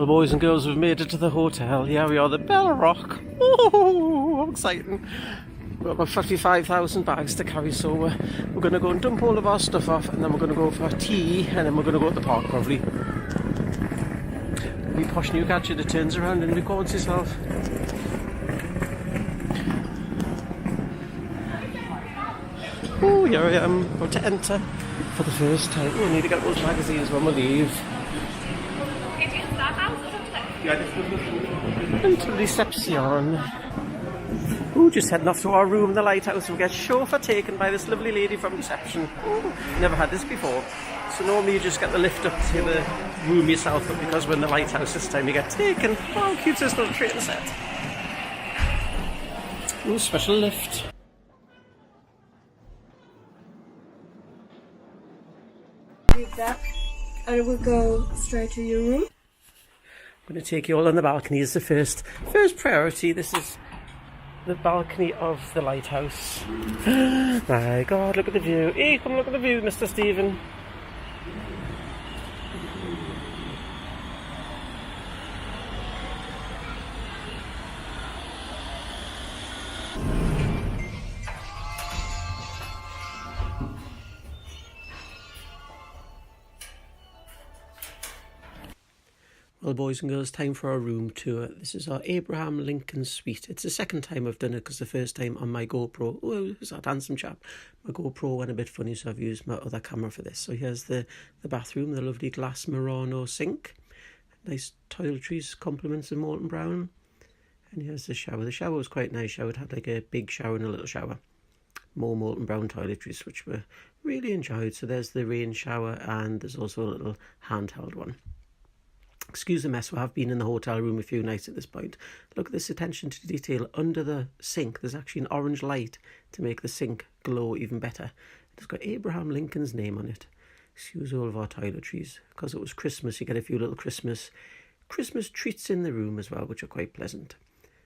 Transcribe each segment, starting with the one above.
Well, boys and girls, we've made it to the hotel. Here we are, the Bell Rock. Oh, exciting. We've got about 55,000 bags to carry, so we're going to go and dump all of our stuff off, and then we're going to go for tea, and then we're going to go to the park probably. We posh new gadget that turns around and records itself. Oh, here I am, about to enter for the first time. We need to get those magazines when we leave. Into reception. Ooh, just heading off to our room, the lighthouse. We'll get chauffeur taken by this lovely lady from reception. Ooh, never had this before. So normally you just get the lift up to the room yourself, but because we're in the lighthouse this time you get taken. Oh, cute this little train set. Ooh, special lift. That, and we'll go straight to your room. I'm going to take you all on the balcony as the first priority. This is the balcony of the lighthouse. My God, look at the view. Hey, come look at the view, Mr. Stephen. Well, boys and girls, time for our room tour. This is our Abraham Lincoln suite. It's the second time I've done it because the first time on my GoPro, oh, who's that handsome chap? My GoPro went a bit funny, so I've used my other camera for this. So here's the bathroom, the lovely glass Murano sink. Nice toiletries, compliments of Molton Brown. And here's the shower. The shower was quite nice. Shower. It had like a big shower and a little shower. More Molton Brown toiletries, which were really enjoyed. So there's the rain shower, and there's also a little handheld one. Excuse the mess, we have been in the hotel room a few nights at this point. Look at this attention to detail. Under the sink, there's actually an orange light to make the sink glow even better. It's got Abraham Lincoln's name on it. Excuse all of our toiletries. Because it was Christmas, you get a few little Christmas treats in the room as well, which are quite pleasant.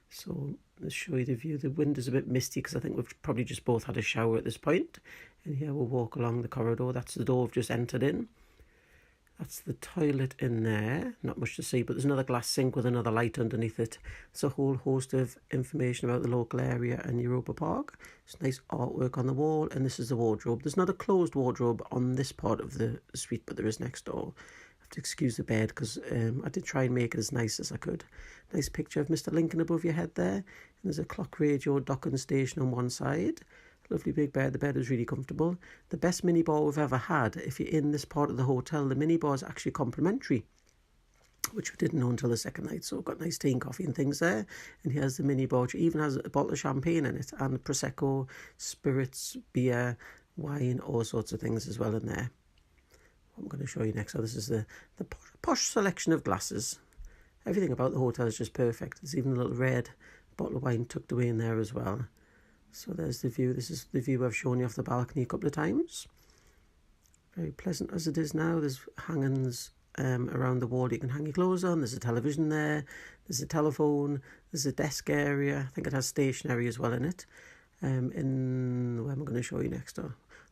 So let's show you the view. The wind is a bit misty because I think we've probably just both had a shower at this point. And here we'll walk along the corridor. That's the door we've just entered in. That's the toilet in there. Not much to see, but there's another glass sink with another light underneath it. It's a whole host of information about the local area and Europa Park. It's nice artwork on the wall, and this is the wardrobe. There's not a closed wardrobe on this part of the suite, but there is next door. I have to excuse the bed because I did try and make it as nice as I could. Nice picture of Mr. Lincoln above your head there. And there's a clock radio docking station on one side. Lovely big bed. The bed is really comfortable. The best minibar we've ever had. If you're in this part of the hotel, the minibar is actually complimentary, which we didn't know until the second night. So we've got nice tea and coffee and things there. And here's the minibar, which even has a bottle of champagne in it, and Prosecco, spirits, beer, wine, all sorts of things as well in there. What I'm going to show you next. So this is the posh selection of glasses. Everything about the hotel is just perfect. There's even a little red bottle of wine tucked away in there as well. So there's the view. This is the view I've shown you off the balcony a couple of times. Very pleasant as it is now. There's hangings around the wall you can hang your clothes on. There's a television there. There's a telephone. There's a desk area. I think it has stationery as well in it. Where am I going to show you next?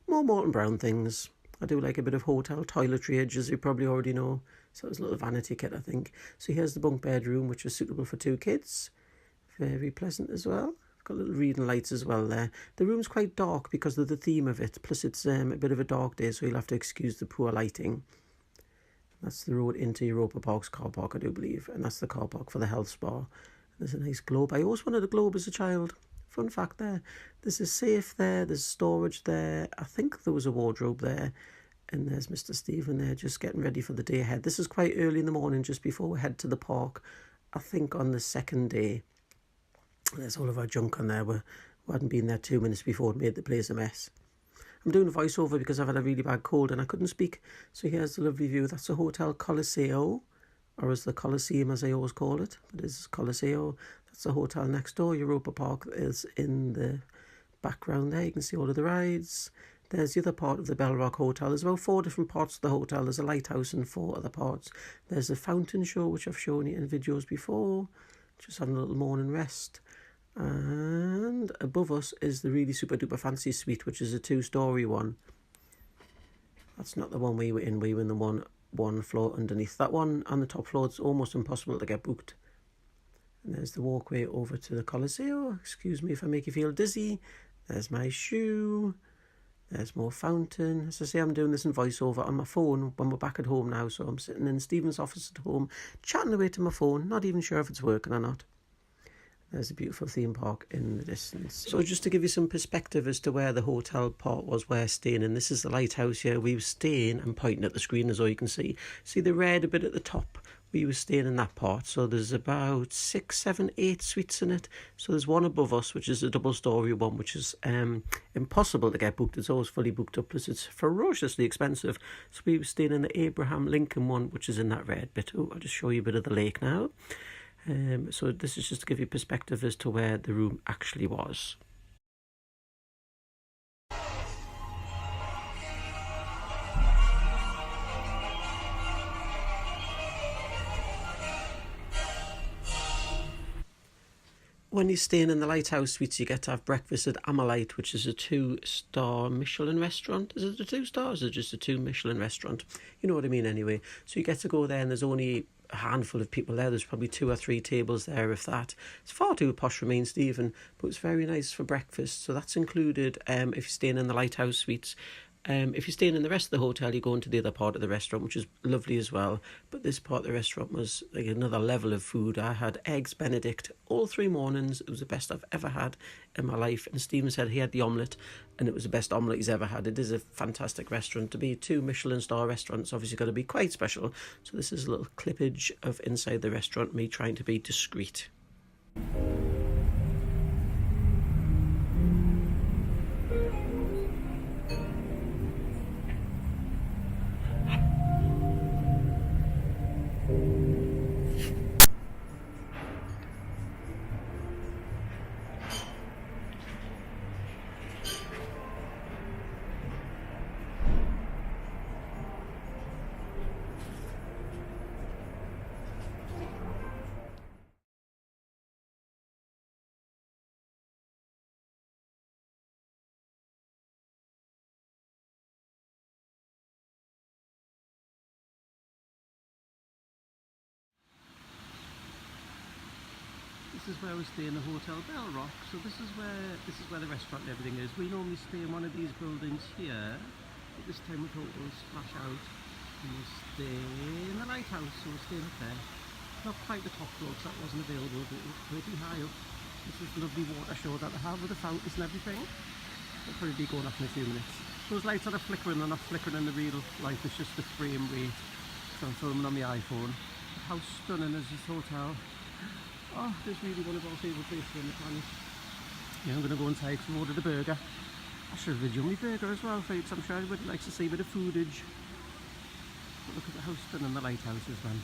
More Molton Brown things. I do like a bit of hotel toiletry, as you probably already know. So there's a little vanity kit, I think. So here's the bunk bedroom, which is suitable for 2 kids. Very pleasant as well. Got little reading lights as well there. The room's quite dark because of the theme of it. Plus it's a bit of a dark day, so you'll have to excuse the poor lighting. That's the road into Europa Park's car park, I do believe. And that's the car park for the health spa. There's a nice globe. I always wanted a globe as a child. Fun fact there. There's a safe there. There's storage there. I think there was a wardrobe there. And there's Mr. Stephen there just getting ready for the day ahead. This is quite early in the morning just before we head to the park. I think on the second day. There's all of our junk on there. We hadn't been there 2 minutes before it made the place a mess. I'm doing a voiceover because I've had a really bad cold and I couldn't speak. So here's the lovely view. That's the Hotel Coliseo, or as the Coliseum as I always call it. It is Coliseo. That's the hotel next door. Europa Park is in the background there. You can see all of the rides. There's the other part of the Bell Rock Hotel. There's about 4 different parts of the hotel. There's a lighthouse and 4 other parts. There's a fountain show, which I've shown you in videos before. Just having a little morning rest. And above us is the really super duper fancy suite, which is a 2-story one. That's not the one we were in. We were in the one one floor underneath. That one on the top floor, it's almost impossible to get booked. And there's the walkway over to the Coliseo. Excuse me if I make you feel dizzy. There's my shoe. There's more fountain. As I say, I'm doing this in voiceover on my phone when we're back at home now. So I'm sitting in Stephen's office at home, chatting away to my phone, not even sure if it's working or not. There's a beautiful theme park in the distance. So just to give you some perspective as to where the hotel part was we're staying in, this is the lighthouse here. We were staying, I'm pointing at the screen as all you can see. See the red a bit at the top? We were staying in that part. So there's about 6, 7, 8 suites in it. So there's one above us, which is a double-storey one, which is impossible to get booked. It's always fully booked up, plus it's ferociously expensive. So we were staying in the Abraham Lincoln one, which is in that red bit. Oh, I'll just show you a bit of the lake now. So this is just to give you perspective as to where the room actually was. When you're staying in the Lighthouse Suites, you get to have breakfast at Amalite, which is a 2-star Michelin restaurant. Is it a 2-star or is it just a 2 Michelin restaurant? You know what I mean anyway. So you get to go there and there's only a handful of people there. There's probably 2 or 3 tables there, if that. It's far too posh for me and Stephen, but it's very nice for breakfast. So that's included if you're staying in the Lighthouse Suites. If you're staying in the rest of the hotel, you go into the other part of the restaurant, which is lovely as well. But this part of the restaurant was like another level of food. I had eggs Benedict all 3 mornings. It was the best I've ever had in my life. And Stephen said he had the omelette, and it was the best omelette he's ever had. It is a fantastic restaurant. To be 2 Michelin star restaurants, obviously got to be quite special. So this is a little clippage of inside the restaurant, me trying to be discreet. This is where we stay in the Hotel Bell Rock. So this is where the restaurant and everything is. We normally stay in one of these buildings here, but this time we thought we'll splash out and we'll stay in the lighthouse. So we'll stay up there. Not quite the top floor because that wasn't available, but it was pretty high up. This is the lovely water show that they have with the fountains and everything. It'll probably be going off in a few minutes. Those lights are flickering, they're not flickering in the real life, it's just the frame rate. So I'm filming on my iPhone. But how stunning is this hotel? Oh, this is really one of our favourite places on the planet. Yeah, I'm going to go inside and order the burger. I should have videoed my burger as well for you, because I'm sure everybody likes to see a bit of foodage. But look at how stunning the lighthouse is, man.